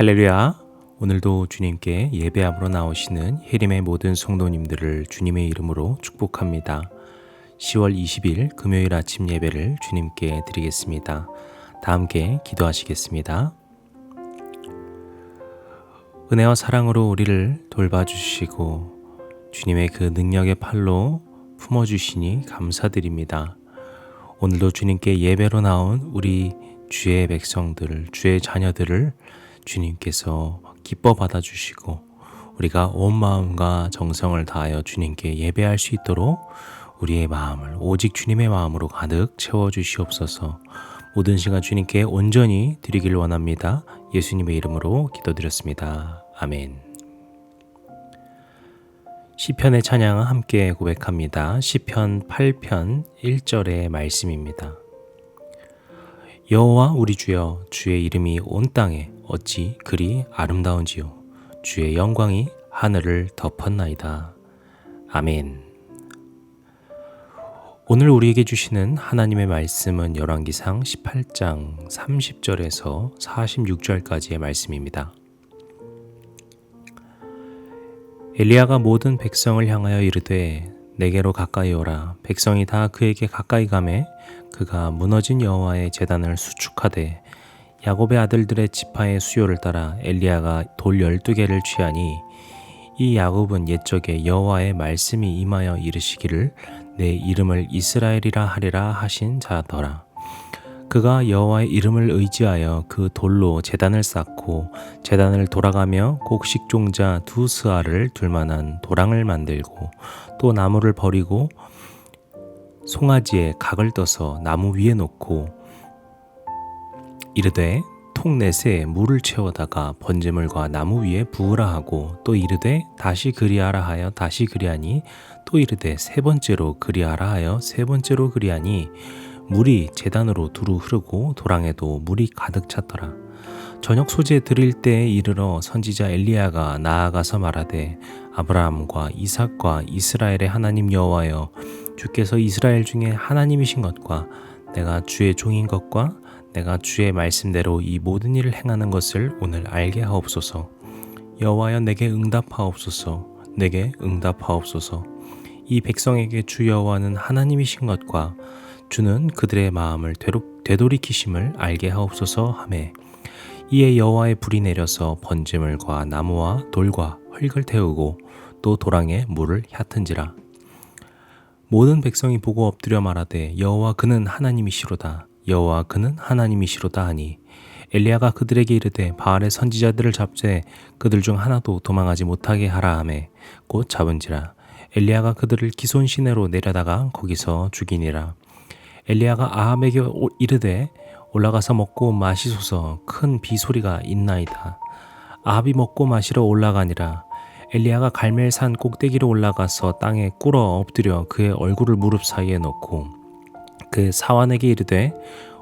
할렐루야. 오늘도 주님께 예배함으로 나오시는 혜림의 모든 성도님들을 주님의 이름으로 축복합니다. 10월 20일 금요일 아침 예배를 주님께 드리겠습니다. 다 함께 기도하시겠습니다. 은혜와 사랑으로 우리를 돌봐주시고 주님의 그 능력의 팔로 품어주시니 감사드립니다. 오늘도 주님께 예배로 나온 우리 주의 백성들, 주의 자녀들을 주님께서 기뻐 받아주시고 우리가 온 마음과 정성을 다하여 주님께 예배할 수 있도록 우리의 마음을 오직 주님의 마음으로 가득 채워주시옵소서. 모든 시간 주님께 온전히 드리길 원합니다. 예수님의 이름으로 기도드렸습니다. 아멘. 시편의 찬양을 함께 고백합니다. 시편 8편 1절의 말씀입니다. 여호와 우리 주여, 주의 이름이 온 땅에 어찌 그리 아름다운지요. 주의 영광이 하늘을 덮었나이다. 아멘. 오늘 우리에게 주시는 하나님의 말씀은 열왕기상 18장 30절에서 46절까지의 말씀입니다. 엘리야가 모든 백성을 향하여 이르되 내게로 가까이 오라. 백성이 다 그에게 가까이 가매 그가 무너진 여호와의 제단을 수축하되 야곱의 아들들의 지파의 수요를 따라 엘리야가 돌 12개를 취하니 이 야곱은 옛적에 여호와의 말씀이 임하여 이르시기를 내 이름을 이스라엘이라 하리라 하신 자더라. 그가 여호와의 이름을 의지하여 그 돌로 제단을 쌓고 제단을 돌아가며 곡식종자 2스아를 둘 만한 도랑을 만들고 또 나무를 버리고 송아지에 각을 떠서 나무 위에 놓고 이르되 통넷에 물을 채워다가 번제물과 나무 위에 부으라 하고 또 이르되 다시 그리하라 하여 다시 그리하니 또 이르되 세 번째로 그리하라 하여 세 번째로 그리하니 물이 제단으로 두루 흐르고 도랑에도 물이 가득 찼더라. 저녁 소재 드릴 때에 이르러 선지자 엘리야가 나아가서 말하되 아브라함과 이삭과 이스라엘의 하나님 여호와여, 주께서 이스라엘 중에 하나님이신 것과 내가 주의 종인 것과 내가 주의 말씀대로 이 모든 일을 행하는 것을 오늘 알게 하옵소서. 여호와여, 내게 응답하옵소서. 내게 응답하옵소서. 이 백성에게 주 여호와는 하나님이신 것과 주는 그들의 마음을 되돌이키심을 알게 하옵소서 하매 이에 여호와의 불이 내려서 번제물과 나무와 돌과 흙을 태우고 또 도랑에 물을 얕은지라. 모든 백성이 보고 엎드려 말하되 여호와 그는 하나님이시로다. 여호와 그는 하나님이시로다 하니 엘리야가 그들에게 이르되 바알의 선지자들을 잡되 그들 중 하나도 도망하지 못하게 하라 하매 곧 잡은지라. 엘리야가 그들을 기손 시내로 내려다가 거기서 죽이니라. 엘리야가 아합에게 이르되 올라가서 먹고 마시소서. 큰 비소리가 있나이다. 아합이 먹고 마시러 올라가니라. 엘리야가 갈멜산 꼭대기로 올라가서 땅에 꿇어 엎드려 그의 얼굴을 무릎 사이에 놓고 그 사환에게 이르되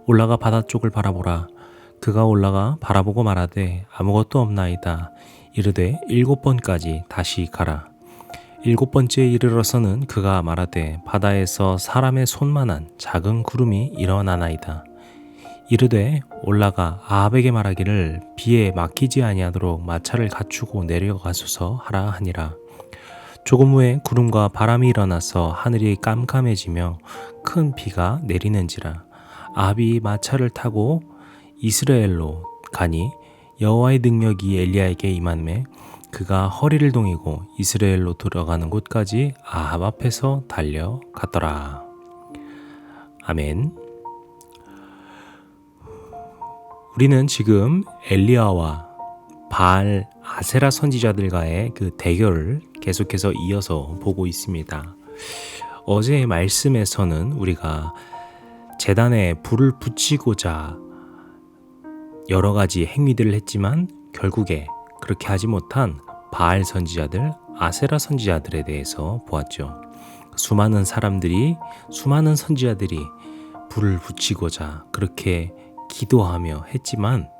올라가 바다 쪽을 바라보라. 그가 올라가 바라보고 말하되 아무것도 없나이다. 이르되 7번까지 다시 가라. 7번째에 이르러서는 그가 말하되 바다에서 사람의 손만한 작은 구름이 일어나나이다. 이르되 올라가 아합에게 말하기를 비에 막히지 아니하도록 마차를 갖추고 내려가소서 하라 하니라. 조금 후에 구름과 바람이 일어나서 하늘이 깜깜해지며 큰 비가 내리는지라. 아합이 마차를 타고 이스라엘로 가니 여호와의 능력이 엘리야에게 임하매 그가 허리를 동이고 이스라엘로 들어가는 곳까지 아합 앞에서 달려갔더라. 아멘. 우리는 지금 엘리야와 바알 아세라 선지자들과의 그 대결을 계속해서 이어서 보고 있습니다. 어제의 말씀에서는 우리가 제단에 불을 붙이고자 여러 가지 행위들을 했지만 결국에 그렇게 하지 못한 바알 선지자들, 아세라 선지자들에 대해서 보았죠. 수많은 선지자들이 불을 붙이고자 그렇게 기도하며 했지만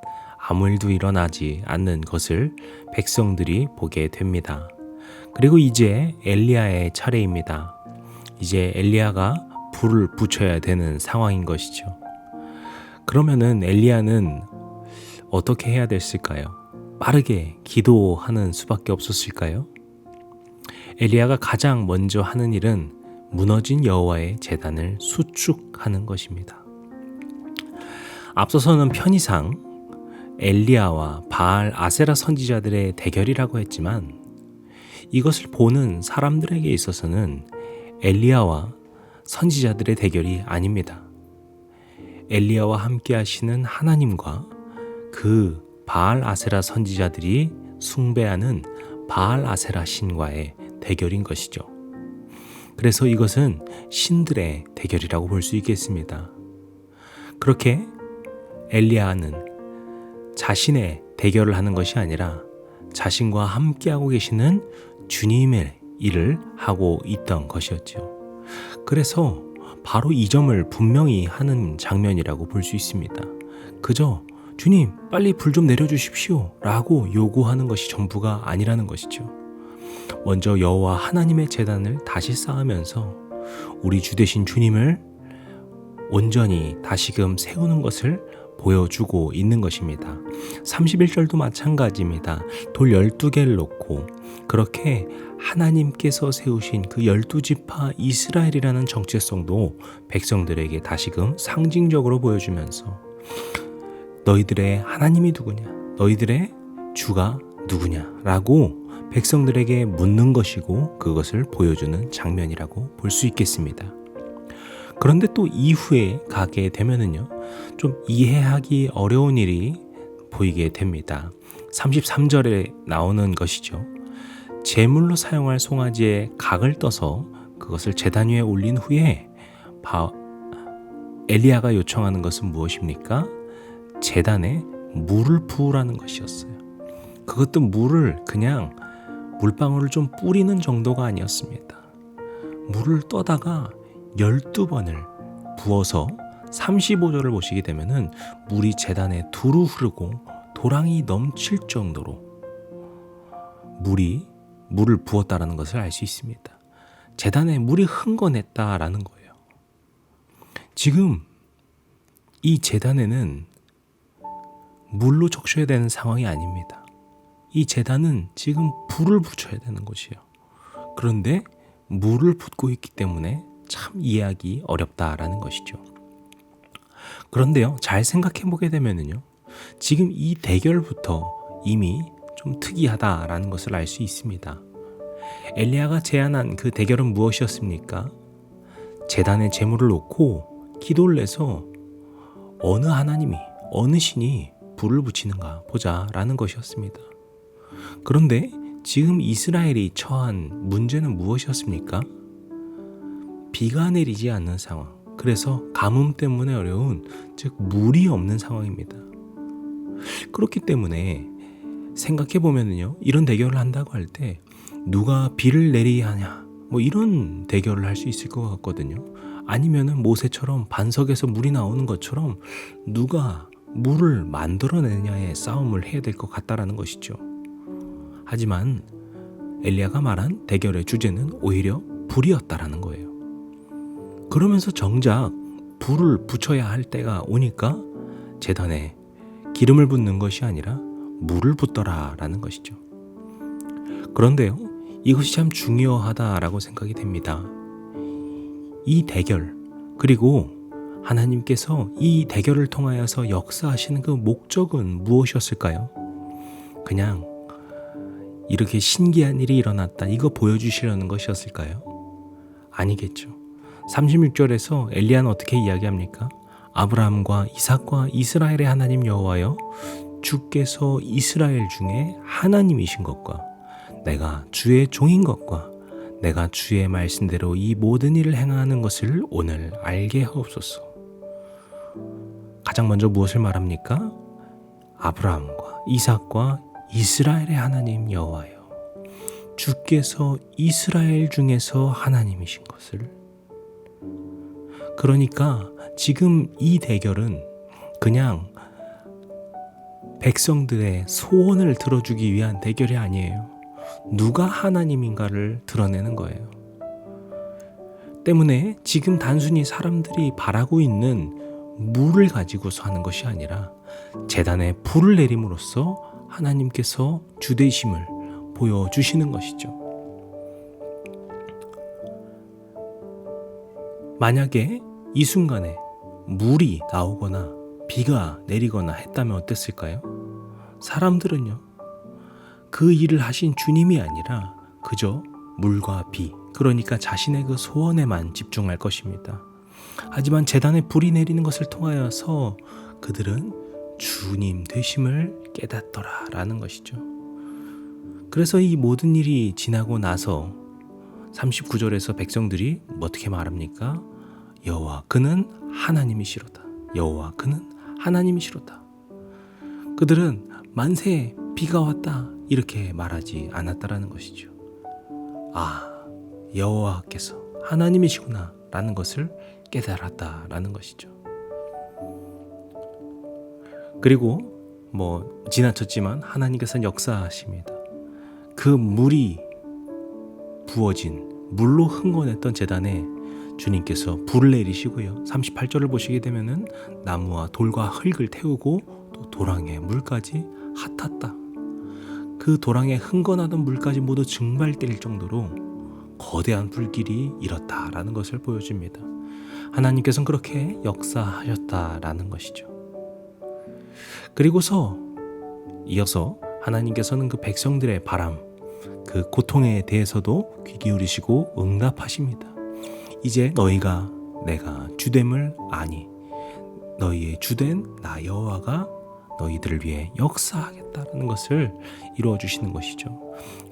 아무 일도 일어나지 않는 것을 백성들이 보게 됩니다. 그리고 이제 엘리야의 차례입니다. 이제 엘리야가 불을 붙여야 되는 상황인 것이죠. 그러면은 엘리야는 어떻게 해야 됐을까요? 빠르게 기도하는 수밖에 없었을까요? 엘리야가 가장 먼저 하는 일은 무너진 여호와의 제단을 수축하는 것입니다. 앞서서는 편의상 엘리야와 바알 아세라 선지자들의 대결이라고 했지만 이것을 보는 사람들에게 있어서는 엘리야와 선지자들의 대결이 아닙니다. 엘리야와 함께 하시는 하나님과 그 바알 아세라 선지자들이 숭배하는 바알 아세라 신과의 대결인 것이죠. 그래서 이것은 신들의 대결이라고 볼 수 있겠습니다. 그렇게 엘리야는 자신의 대결을 하는 것이 아니라 자신과 함께하고 계시는 주님의 일을 하고 있던 것이었죠. 그래서 바로 이 점을 분명히 하는 장면이라고 볼 수 있습니다. 그저 주님 빨리 불 좀 내려주십시오 라고 요구하는 것이 전부가 아니라는 것이죠. 먼저 여호와 하나님의 제단을 다시 쌓으면서 우리 주 되신 주님을 온전히 다시금 세우는 것을 보여주고 있는 것입니다. 31절도 마찬가지입니다. 돌 12개를 놓고 그렇게 하나님께서 세우신 그 12지파 이스라엘이라는 정체성도 백성들에게 다시금 상징적으로 보여주면서 너희들의 하나님이 누구냐? 너희들의 주가 누구냐라고 백성들에게 묻는 것이고 그것을 보여주는 장면이라고 볼 수 있겠습니다. 그런데 또 이후에 가게 되면은요, 좀 이해하기 어려운 일이 보이게 됩니다. 33절에 나오는 것이죠. 제물로 사용할 송아지에 각을 떠서 그것을 제단 위에 올린 후에 엘리야가 요청하는 것은 무엇입니까? 제단에 물을 부으라는 것이었어요. 그것도 물을 그냥 물방울을 좀 뿌리는 정도가 아니었습니다. 물을 떠다가 12번을 부어서 35절을 보시게 되면은 물이 제단에 두루 흐르고 도랑이 넘칠 정도로 물을 부었다라는 것을 알 수 있습니다. 제단에 물이 흥건했다라는 거예요. 지금 이 제단에는 물로 적셔야 되는 상황이 아닙니다. 이 제단은 지금 불을 붙여야 되는 것이에요. 그런데 물을 붓고 있기 때문에 참 이해하기 어렵다라는 것이죠. 그런데요, 잘 생각해 보게 되면은요, 지금 이 대결부터 이미 좀 특이하다라는 것을 알 수 있습니다. 엘리야가 제안한 그 대결은 무엇이었습니까? 제단에 제물을 놓고 기도를 내서 어느 하나님이, 어느 신이 불을 붙이는가 보자라는 것이었습니다. 그런데 지금 이스라엘이 처한 문제는 무엇이었습니까? 비가 내리지 않는 상황, 그래서 가뭄 때문에 어려운, 즉 물이 없는 상황입니다. 그렇기 때문에 생각해 보면은요, 이런 대결을 한다고 할 때 누가 비를 내리야 하냐, 뭐 이런 대결을 할 수 있을 것 같거든요. 아니면은 모세처럼 반석에서 물이 나오는 것처럼 누가 물을 만들어내느냐의 싸움을 해야 될 것 같다라는 것이죠. 하지만 엘리야가 말한 대결의 주제는 오히려 불이었다라는 거예요. 그러면서 정작 불을 붙여야 할 때가 오니까 제단에 기름을 붓는 것이 아니라 물을 붓더라라는 것이죠. 그런데요, 이것이 참 중요하다라고 생각이 됩니다. 이 대결, 그리고 하나님께서 이 대결을 통하여서 역사하시는 그 목적은 무엇이었을까요? 그냥 이렇게 신기한 일이 일어났다, 이거 보여주시려는 것이었을까요? 아니겠죠. 36절에서 엘리야는 어떻게 이야기합니까? 아브라함과 이삭과 이스라엘의 하나님 여호와여, 주께서 이스라엘 중에 하나님이신 것과 내가 주의 종인 것과 내가 주의 말씀대로 이 모든 일을 행하는 것을 오늘 알게 하옵소서. 가장 먼저 무엇을 말합니까? 아브라함과 이삭과 이스라엘의 하나님 여호와여, 주께서 이스라엘 중에서 하나님이신 것을. 그러니까 지금 이 대결은 그냥 백성들의 소원을 들어주기 위한 대결이 아니에요. 누가 하나님인가를 드러내는 거예요. 때문에 지금 단순히 사람들이 바라고 있는 물을 가지고서 하는 것이 아니라 제단에 불을 내림으로써 하나님께서 주되심을 보여주시는 것이죠. 만약에 이 순간에 물이 나오거나 비가 내리거나 했다면 어땠을까요? 사람들은요, 그 일을 하신 주님이 아니라 그저 물과 비, 그러니까 자신의 그 소원에만 집중할 것입니다. 하지만 제단에 불이 내리는 것을 통하여서 그들은 주님 되심을 깨닫더라라는 것이죠. 그래서 이 모든 일이 지나고 나서 39절에서 백성들이 어떻게 말합니까? 여호와 그는 하나님이시로다. 여호와 그는 하나님이시로다. 그들은 만세 비가 왔다 이렇게 말하지 않았다라는 것이죠. 아, 여호와께서 하나님이시구나 라는 것을 깨달았다라는 것이죠. 그리고 지나쳤지만 하나님께서는 역사하십니다. 그 물이 부어진 물로 흥건했던 제단에 주님께서 불을 내리시고요. 38절을 보시게 되면은 나무와 돌과 흙을 태우고 또 도랑에 물까지 핫았다. 그 도랑에 흥건하던 물까지 모두 증발될 정도로 거대한 불길이 일었다라는 것을 보여줍니다. 하나님께서는 그렇게 역사하셨다라는 것이죠. 그리고서 이어서 하나님께서는 그 백성들의 바람, 그 고통에 대해서도 귀 기울이시고 응답하십니다. 이제 너희가 내가 주됨을 아니 너희의 주된 나 여호와가 너희들을 위해 역사하겠다는 것을 이루어 주시는 것이죠.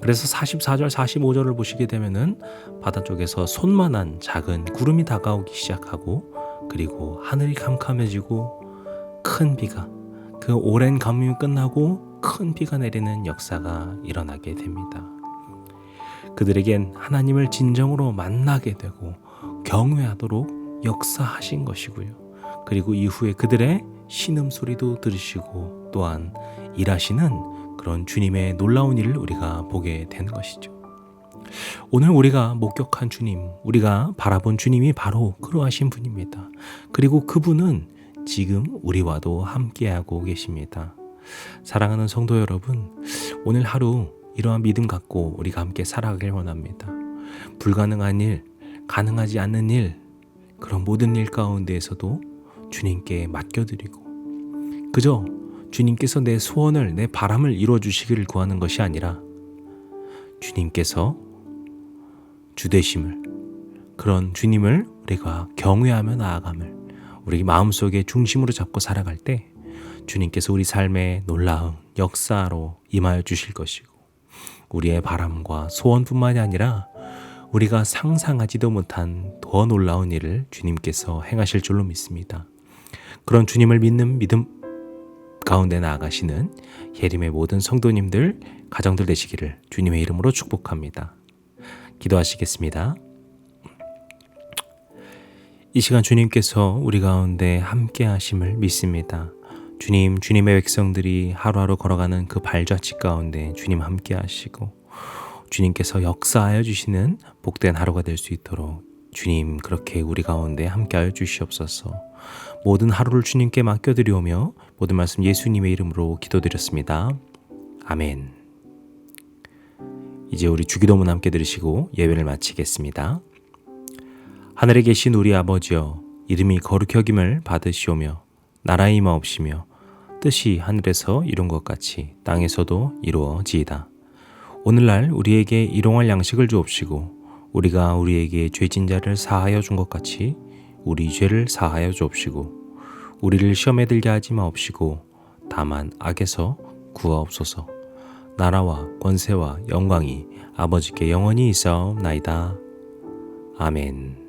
그래서 44절 45절을 보시게 되면은 바다 쪽에서 손만한 작은 구름이 다가오기 시작하고 그리고 하늘이 캄캄해지고 큰 비가 그 오랜 가뭄이 끝나고 큰 비가 내리는 역사가 일어나게 됩니다. 그들에겐 하나님을 진정으로 만나게 되고 경외하도록 역사하신 것이고요. 그리고 이후에 그들의 신음소리도 들으시고 또한 일하시는 그런 주님의 놀라운 일을 우리가 보게 되는 것이죠. 오늘 우리가 목격한 주님, 우리가 바라본 주님이 바로 그러하신 분입니다. 그리고 그분은 지금 우리와도 함께하고 계십니다. 사랑하는 성도 여러분, 오늘 하루 이러한 믿음 갖고 우리가 함께 살아가길 원합니다. 불가능한 일, 가능하지 않는 일, 그런 모든 일 가운데에서도 주님께 맡겨드리고 그저 주님께서 내 소원을, 내 바람을 이루어주시기를 구하는 것이 아니라 주님께서 주되심을, 그런 주님을 우리가 경외하며 나아감을 우리 마음속에 중심으로 잡고 살아갈 때 주님께서 우리 삶에 놀라운 역사로 임하여 주실 것이고 우리의 바람과 소원뿐만이 아니라 우리가 상상하지도 못한 더 놀라운 일을 주님께서 행하실 줄로 믿습니다. 그런 주님을 믿는 믿음 가운데 나아가시는 예림의 모든 성도님들, 가정들 되시기를 주님의 이름으로 축복합니다. 기도하시겠습니다. 이 시간 주님께서 우리 가운데 함께 하심을 믿습니다. 주님, 주님의 백성들이 하루하루 걸어가는 그 발자취 가운데 주님 함께 하시고 주님께서 역사하여 주시는 복된 하루가 될 수 있도록 주님 그렇게 우리 가운데 함께하여 주시옵소서. 모든 하루를 주님께 맡겨드리오며 모든 말씀 예수님의 이름으로 기도드렸습니다. 아멘. 이제 우리 주기도문 함께 들으시고 예배를 마치겠습니다. 하늘에 계신 우리 아버지여, 이름이 거룩히 여김을 받으시오며 나라의 임하옵시며 뜻이 하늘에서 이룬 것 같이 땅에서도 이루어지이다. 오늘날 우리에게 일용할 양식을 주옵시고 우리가 우리에게 죄진 자를 사하여 준 것 같이 우리 죄를 사하여 주옵시고 우리를 시험에 들게 하지 마옵시고 다만 악에서 구하옵소서. 나라와 권세와 영광이 아버지께 영원히 있사옵나이다. 아멘.